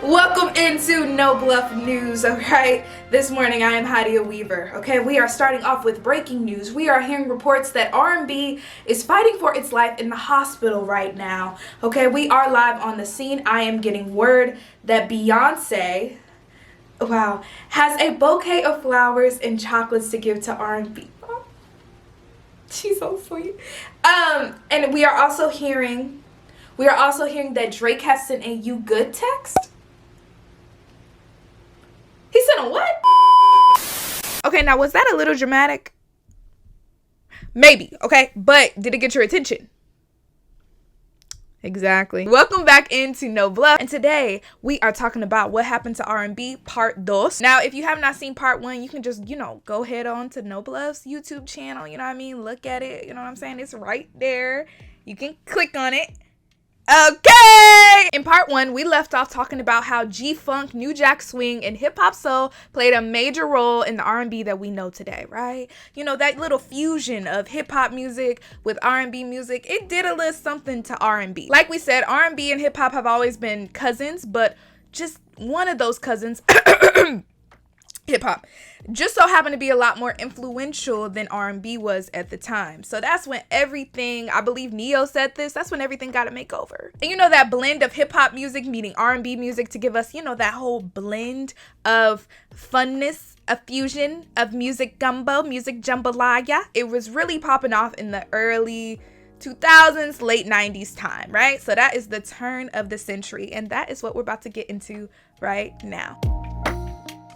Welcome into No Bluff News, alright? This morning I am Hadia Weaver, okay? We are starting off with breaking news. We are hearing reports that R&B is fighting for its life in the hospital right now, okay? We are live on the scene. I am getting word that Beyonce, has a bouquet of flowers and chocolates to give to R&B. Oh, she's so sweet. And we are also hearing that Drake has sent a "you good" text. He sent a what? Okay, now was that a little dramatic? Maybe, okay? But did it get your attention? Exactly. Welcome back into No Bluff. And today we are talking about what happened to R&B part 2. Now, if you have not seen part 1, you can just, go ahead on to No Bluff's YouTube channel. You know what I mean? Look at it. You know what I'm saying? It's right there. You can click on it. Okay! In part 1, we left off talking about how G-Funk, New Jack Swing, and hip-hop soul played a major role in the R&B that we know today, right? You know, that little fusion of hip-hop music with R&B music, it did a little something to R&B. Like we said, R&B and hip-hop have always been cousins, but just one of those cousins, hip-hop, just so happened to be a lot more influential than R&B was at the time. So that's when everything, I believe Neo said this, that's when everything got a makeover. And you know, that blend of hip-hop music meeting R&B music to give us, that whole blend of funness, a fusion of music gumbo, music jambalaya. It was really popping off in the early 2000s, late 90s time, right? So that is the turn of the century, and that is what we're about to get into right now.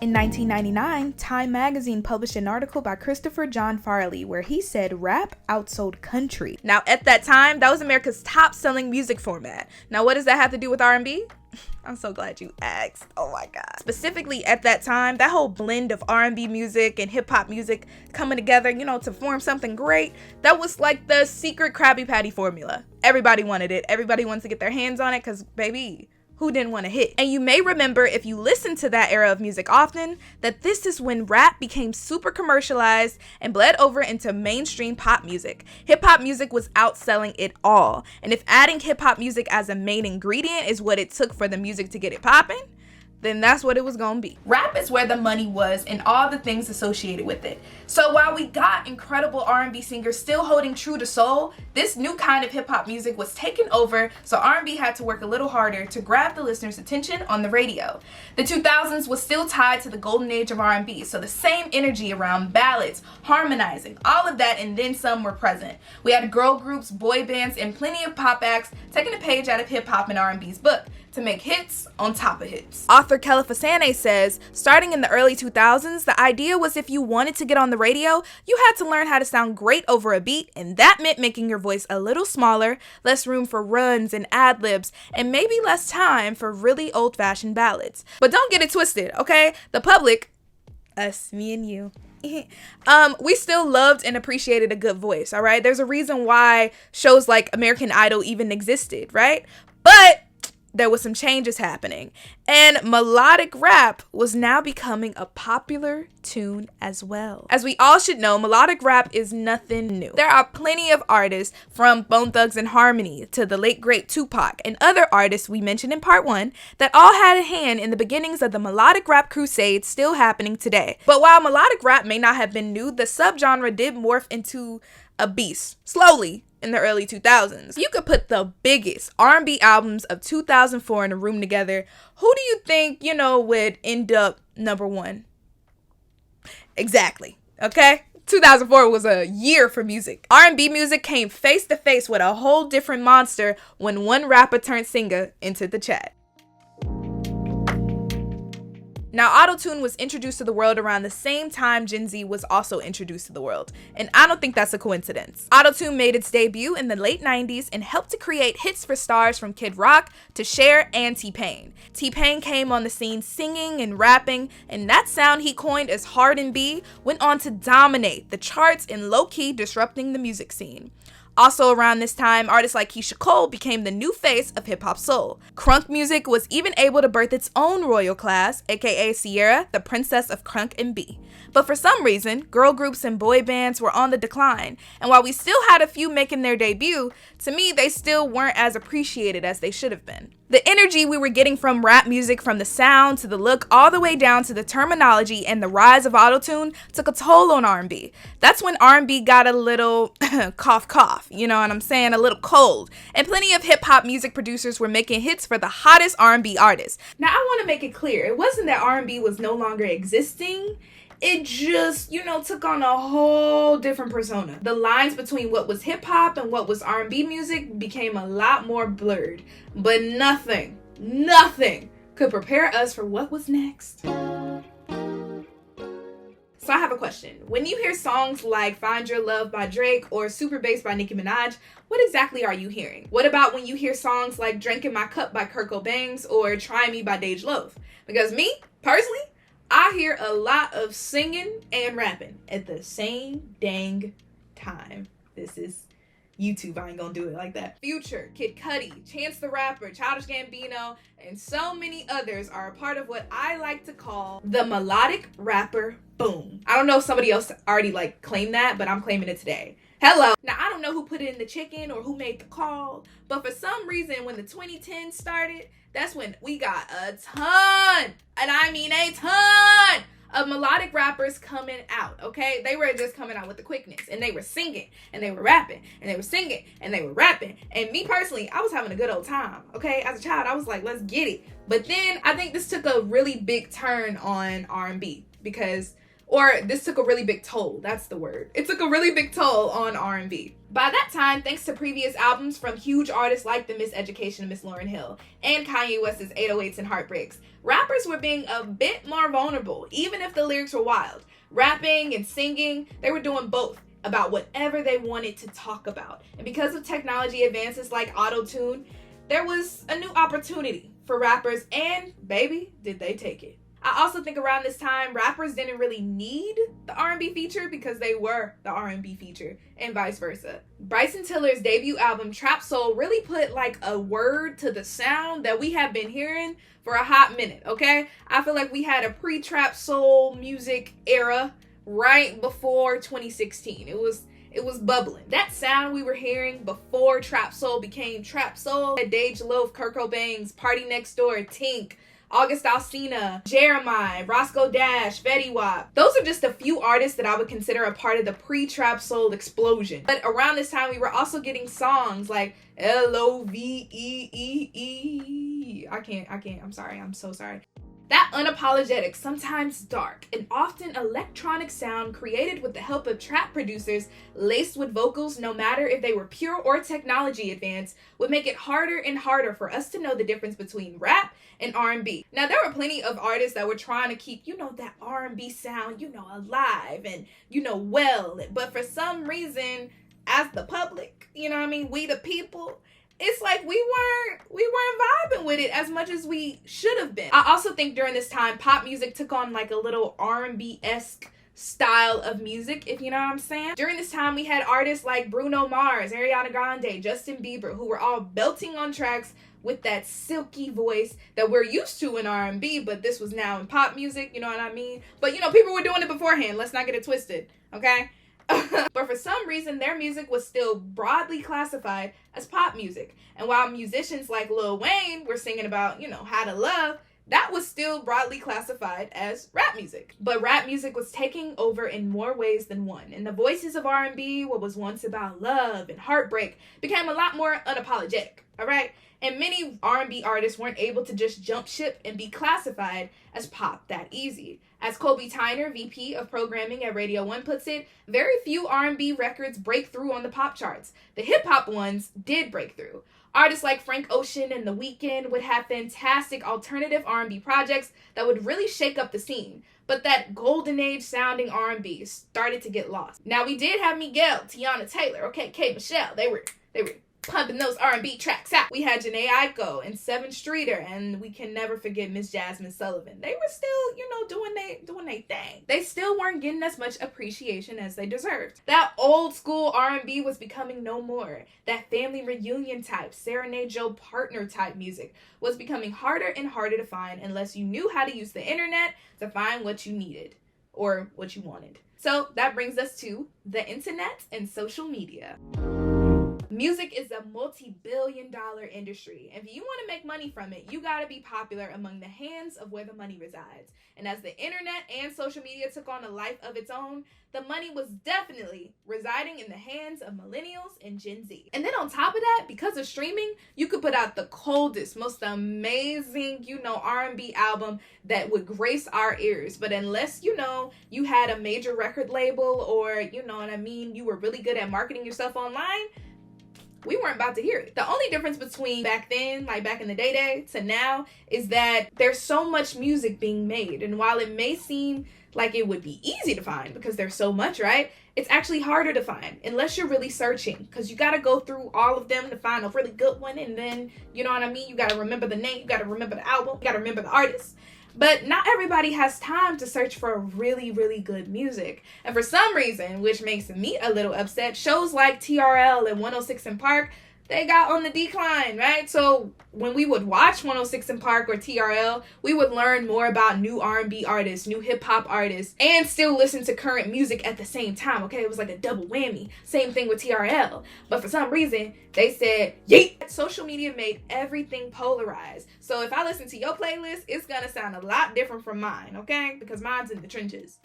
In 1999, Time magazine published an article by Christopher John Farley where he said rap outsold country. Now, at that time, that was America's top-selling music format. Now, what does that have to do with R&B? I'm so glad you asked. Oh my God. Specifically at that time, that whole blend of R&B music and hip-hop music coming together, to form something great, that was like the secret Krabby Patty formula. Everybody wanted it. Everybody wanted to get their hands on it because, baby, who didn't want to hit? And you may remember, if you listen to that era of music often, that this is when rap became super commercialized and bled over into mainstream pop music. Hip-hop music was outselling it all. And if adding hip-hop music as a main ingredient is what it took for the music to get it popping, then that's what it was gonna be. Rap is where the money was and all the things associated with it. So while we got incredible R&B singers still holding true to soul, this new kind of hip-hop music was taken over, so R&B had to work a little harder to grab the listener's attention on the radio. The 2000s was still tied to the golden age of R&B, so the same energy around ballads, harmonizing, all of that and then some were present. We had girl groups, boy bands, and plenty of pop acts taking a page out of hip-hop and R&B's book to make hits on top of hits. Author Kele Fasane says, starting in the early 2000s, the idea was if you wanted to get on the radio, you had to learn how to sound great over a beat, and that meant making your voice a little smaller, less room for runs and ad-libs, and maybe less time for really old-fashioned ballads. But don't get it twisted, okay? The public, us, me and you, we still loved and appreciated a good voice, all right? There's a reason why shows like American Idol even existed, right? But there was some changes happening, and melodic rap was now becoming a popular tune as well. As we all should know, melodic rap is nothing new. There are plenty of artists, from Bone Thugs and Harmony to the late great Tupac and other artists we mentioned in part 1, that all had a hand in the beginnings of the melodic rap crusade still happening today. But while melodic rap may not have been new, the subgenre did morph into a beast, slowly, in the early 2000s. You could put the biggest R&B albums of 2004 in a room together. Who do you think, would end up number 1? Exactly, okay? 2004 was a year for music. R&B music came face to face with a whole different monster when one rapper turned singer entered the chat. Now, autotune was introduced to the world around the same time Gen Z was also introduced to the world, and I don't think that's a coincidence. Autotune made its debut in the late 90s and helped to create hits for stars from Kid Rock to Cher and T-Pain. T-Pain came on the scene singing and rapping, and that sound he coined as R&B went on to dominate the charts and low-key disrupting the music scene. Also around this time, artists like Keisha Cole became the new face of hip-hop soul. Crunk music was even able to birth its own royal class, aka Sierra, the princess of crunk and B. But for some reason, girl groups and boy bands were on the decline, and while we still had a few making their debut, to me they still weren't as appreciated as they should have been. The energy we were getting from rap music, from the sound to the look, all the way down to the terminology and the rise of autotune, took a toll on R&B. That's when R&B got a little cough cough, you know what I'm saying, a little cold. And plenty of hip-hop music producers were making hits for the hottest R&B artists. Now, I want to make it clear, it wasn't that R&B was no longer existing. It just, took on a whole different persona. The lines between what was hip-hop and what was R&B music became a lot more blurred. But nothing could prepare us for what was next. So I have a question. When you hear songs like Find Your Love by Drake or Super Bass by Nicki Minaj, what exactly are you hearing? What about when you hear songs like Drink in My Cup by Kurt Cobain or Try Me by Dej Loaf? Because me, personally, I hear a lot of singing and rapping at the same dang time. This is YouTube. I ain't gonna do it like that. Future, Kid Cudi, Chance the Rapper, Childish Gambino, and so many others are a part of what I like to call the melodic rapper boom. I don't know if somebody else already claimed that, but I'm claiming it today. Hello. Now, I don't know who put it in the chicken or who made the call, but for some reason, when the 2010s started, that's when we got a ton, and I mean a ton, of melodic rappers coming out, okay? They were just coming out with the quickness, and they were singing, and they were rapping, and they were singing, and they were rapping. And me personally, I was having a good old time, okay? As a child, I was like, let's get it. But then I think this took a really big turn on R&B this took a really big toll. That's the word. It took a really big toll on R&B. By that time, thanks to previous albums from huge artists like The Miseducation of Miss Lauryn Hill and Kanye West's 808s and Heartbreaks, rappers were being a bit more vulnerable, even if the lyrics were wild. Rapping and singing, they were doing both about whatever they wanted to talk about. And because of technology advances like auto-tune, there was a new opportunity for rappers, and baby, did they take it. I also think around this time, rappers didn't really need the R&B feature because they were the R&B feature, and vice versa. Bryson Tiller's debut album, Trap Soul, really put a word to the sound that we have been hearing for a hot minute, okay? I feel like we had a pre-Trap Soul music era right before 2016. It was bubbling. That sound we were hearing before Trap Soul became Trap Soul, Dej Loaf, Kurt Cobain's, Party Next Door, Tink, August Alsina, Jeremiah, Roscoe Dash, Fetty Wap. Those are just a few artists that I would consider a part of the pre-Trap Soul explosion. But around this time, we were also getting songs like L-O-V-E-E-E. I can't, I'm sorry, I'm so sorry. That unapologetic, sometimes dark, and often electronic sound created with the help of trap producers laced with vocals, no matter if they were pure or technology advanced, would make it harder and harder for us to know the difference between rap and R&B. Now, there were plenty of artists that were trying to keep, that R&B sound, alive and, well. But for some reason, as the public, we the people, it's like we weren't vibing with it as much as we should have been. I also think during this time, pop music took on a little R&B-esque style of music, if you know what I'm saying. During this time, we had artists like Bruno Mars, Ariana Grande, Justin Bieber, who were all belting on tracks with that silky voice that we're used to in R&B, but this was now in pop music, you know what I mean? But, people were doing it beforehand. Let's not get it twisted, okay? But for some reason, their music was still broadly classified as pop music. And while musicians like Lil Wayne were singing about, how to love, that was still broadly classified as rap music. But rap music was taking over in more ways than one. And the voices of R&B, what was once about love and heartbreak, became a lot more unapologetic, all right? And many R&B artists weren't able to just jump ship and be classified as pop that easy. As Colby Tyner, VP of Programming at Radio 1 puts it, very few R&B records break through on the pop charts. The hip-hop ones did break through. Artists like Frank Ocean and The Weeknd would have fantastic alternative R&B projects that would really shake up the scene. But that golden age sounding R&B started to get lost. Now, we did have Miguel, Tiana Taylor, okay, K. Michelle. They were pumping those R&B tracks out. We had Jhené Aiko and Seven Streeter, and we can never forget Miss Jasmine Sullivan. They were still, doing they thing. They still weren't getting as much appreciation as they deserved. That old school R&B was becoming no more. That family reunion type, Serenade Your Partner type music was becoming harder and harder to find unless you knew how to use the internet to find what you needed or what you wanted. So that brings us to the internet and social media. Music is a multi-billion-dollar industry. If you want to make money from it, you gotta be popular among the hands of where the money resides. And as the internet and social media took on a life of its own, the money was definitely residing in the hands of millennials and Gen Z. And then on top of that, because of streaming, you could put out the coldest, most amazing, R&B album that would grace our ears. But unless, you had a major record label or, you were really good at marketing yourself online, we weren't about to hear it. The only difference between back then, like back in the day to now, is that there's so much music being made. And while it may seem like it would be easy to find because there's so much, right? It's actually harder to find unless you're really searching, because you got to go through all of them to find a really good one. And then, you got to remember the name, you got to remember the album, you got to remember the artist. But not everybody has time to search for really, really good music. And for some reason, which makes me a little upset, shows like TRL and 106 in Park, they got on the decline, right? So when we would watch 106 in Park or TRL, we would learn more about new R&B artists, new hip hop artists, and still listen to current music at the same time, okay? It was like a double whammy. Same thing with TRL. But for some reason, they said, yeet! Social media made everything polarized. So if I listen to your playlist, it's gonna sound a lot different from mine, okay? Because mine's in the trenches.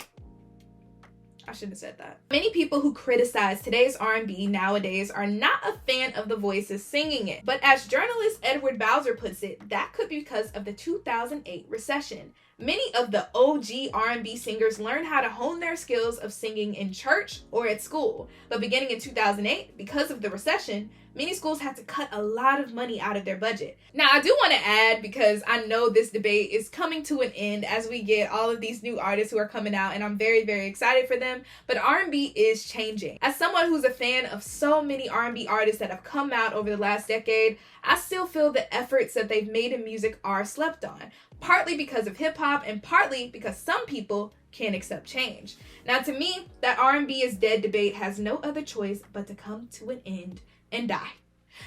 I shouldn't have said that. Many people who criticize today's R&B nowadays are not a fan of the voices singing it. But as journalist Edward Bowser puts it, that could be because of the 2008 recession. Many of the OG R&B singers learned how to hone their skills of singing in church or at school. But beginning in 2008, because of the recession, many schools had to cut a lot of money out of their budget. Now, I do want to add, because I know this debate is coming to an end as we get all of these new artists who are coming out, and I'm very, very excited for them, but R&B is changing. As someone who's a fan of so many R&B artists that have come out over the last decade, I still feel the efforts that they've made in music are slept on, partly because of hip-hop and partly because some people can't accept change. Now, to me, that R&B is dead debate has no other choice but to come to an end and die.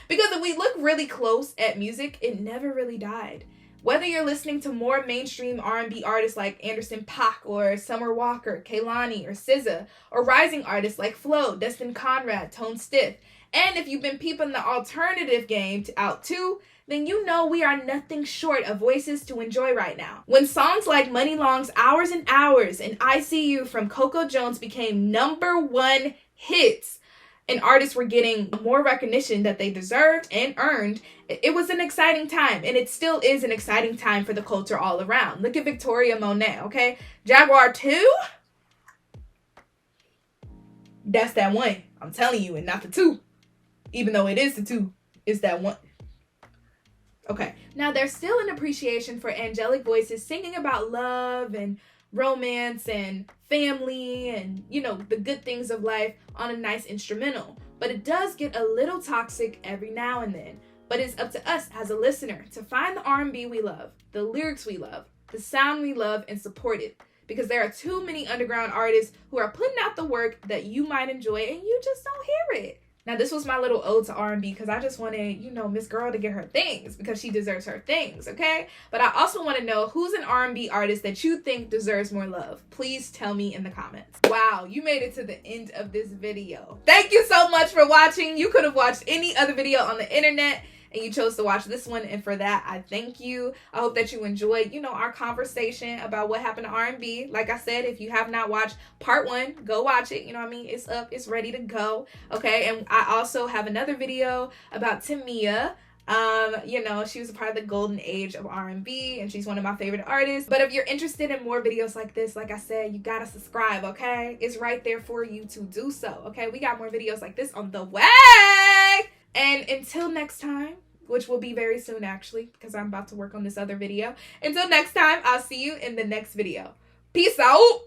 Because if we look really close at music, it never really died. Whether you're listening to more mainstream R&B artists like Anderson .Paak or Summer Walker, Kehlani or SZA, or rising artists like Flo, Destin Conrad, Tone Stith, and if you've been peeping the alternative game out too, then you know we are nothing short of voices to enjoy right now. When songs like Money Long's Hours and Hours and I See You from Coco Jones became #1 hits, and artists were getting more recognition that they deserved and earned, it was an exciting time, and it still is an exciting time for the culture all around. Look at Victoria Monet, okay? Jaguar 2? That's that one. I'm telling you, and not the 2. Even though it is the 2, it's that one. Okay, now there's still an appreciation for angelic voices singing about love and romance and family and, the good things of life on a nice instrumental. But it does get a little toxic every now and then. But it's up to us as a listener to find the R&B we love, the lyrics we love, the sound we love, and support it. Because there are too many underground artists who are putting out the work that you might enjoy and you just don't hear it. Now, this was my little ode to R&B because I just wanted, Miss Girl to get her things because she deserves her things, okay? But I also want to know who's an R&B artist that you think deserves more love. Please tell me in the comments. Wow, you made it to the end of this video. Thank you so much for watching. You could have watched any other video on the internet, and you chose to watch this one, and for that, I thank you. I hope that you enjoyed, our conversation about what happened to R&B. Like I said, if you have not watched part 1, go watch it. It's up, it's ready to go, okay? And I also have another video about Tamia. She was a part of the golden age of R&B, and she's one of my favorite artists. But if you're interested in more videos like this, like I said, you gotta subscribe, okay? It's right there for you to do so, okay? We got more videos like this on the way! And until next time, which will be very soon actually, because I'm about to work on this other video. Until next time, I'll see you in the next video. Peace out!